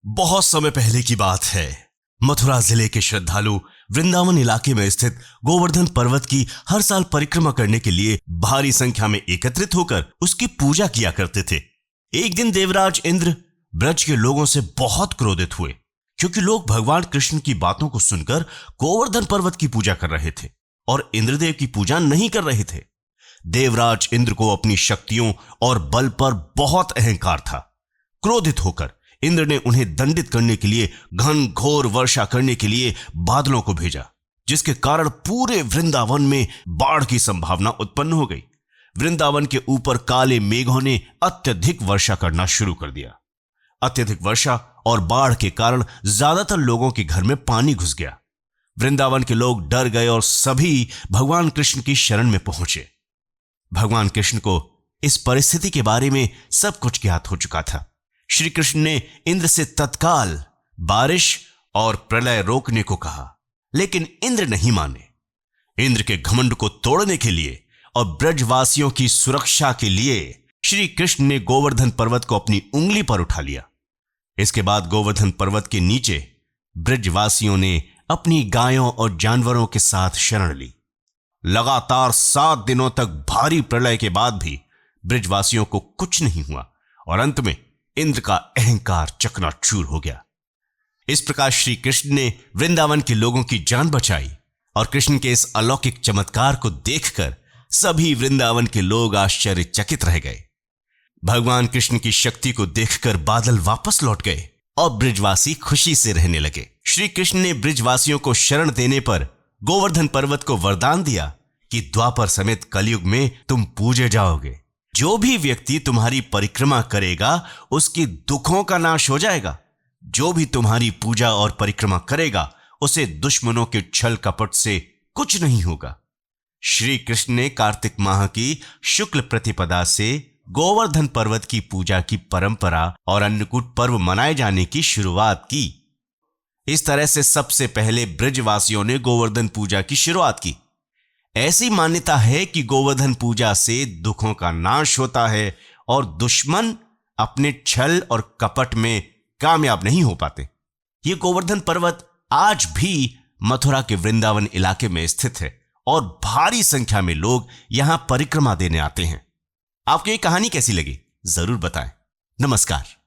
बहुत समय पहले की बात है। मथुरा जिले के श्रद्धालु वृंदावन इलाके में स्थित गोवर्धन पर्वत की हर साल परिक्रमा करने के लिए भारी संख्या में एकत्रित होकर उसकी पूजा किया करते थे। एक दिन देवराज इंद्र ब्रज के लोगों से बहुत क्रोधित हुए, क्योंकि लोग भगवान कृष्ण की बातों को सुनकर गोवर्धन पर्वत की पूजा कर रहे थे और इंद्रदेव की पूजा नहीं कर रहे थे। देवराज इंद्र को अपनी शक्तियों और बल पर बहुत अहंकार था। क्रोधित होकर इंद्र ने उन्हें दंडित करने के लिए घन घोर वर्षा करने के लिए बादलों को भेजा, जिसके कारण पूरे वृंदावन में बाढ़ की संभावना उत्पन्न हो गई। वृंदावन के ऊपर काले मेघों ने अत्यधिक वर्षा करना शुरू कर दिया। अत्यधिक वर्षा और बाढ़ के कारण ज्यादातर लोगों के घर में पानी घुस गया। वृंदावन के लोग डर गए और सभी भगवान कृष्ण की शरण में पहुंचे। भगवान कृष्ण को इस परिस्थिति के बारे में सब कुछ ज्ञात हो चुका था। श्री कृष्ण ने इंद्र से तत्काल बारिश और प्रलय रोकने को कहा, लेकिन इंद्र नहीं माने। इंद्र के घमंड को तोड़ने के लिए और ब्रजवासियों की सुरक्षा के लिए श्री कृष्ण ने गोवर्धन पर्वत को अपनी उंगली पर उठा लिया। इसके बाद गोवर्धन पर्वत के नीचे ब्रजवासियों ने अपनी गायों और जानवरों के साथ शरण ली। लगातार 7 दिनों तक भारी प्रलय के बाद भी ब्रजवासियों को कुछ नहीं हुआ और अंत में इंद्र का अहंकार चकनाचूर हो गया। इस प्रकार श्री कृष्ण ने वृंदावन के लोगों की जान बचाई और कृष्ण के इस अलौकिक चमत्कार को देखकर सभी वृंदावन के लोग आश्चर्यचकित रह गए। भगवान कृष्ण की शक्ति को देखकर बादल वापस लौट गए और ब्रजवासी खुशी से रहने लगे। श्री कृष्ण ने ब्रजवासियों को शरण देने पर गोवर्धन पर्वत को वरदान दिया कि द्वापर समेत कलयुग में तुम पूजे जाओगे। जो भी व्यक्ति तुम्हारी परिक्रमा करेगा उसके दुखों का नाश हो जाएगा। जो भी तुम्हारी पूजा और परिक्रमा करेगा उसे दुश्मनों के छल कपट से कुछ नहीं होगा। श्री कृष्ण ने कार्तिक माह की शुक्ल प्रतिपदा से गोवर्धन पर्वत की पूजा की परंपरा और अन्नकूट पर्व मनाए जाने की शुरुआत की। इस तरह से सबसे पहले ब्रजवासियों ने गोवर्धन पूजा की शुरुआत की। ऐसी मान्यता है कि गोवर्धन पूजा से दुखों का नाश होता है और दुश्मन अपने छल और कपट में कामयाब नहीं हो पाते। ये गोवर्धन पर्वत आज भी मथुरा के वृंदावन इलाके में स्थित है और भारी संख्या में लोग यहां परिक्रमा देने आते हैं। आपको ये कहानी कैसी लगी जरूर बताएं। नमस्कार।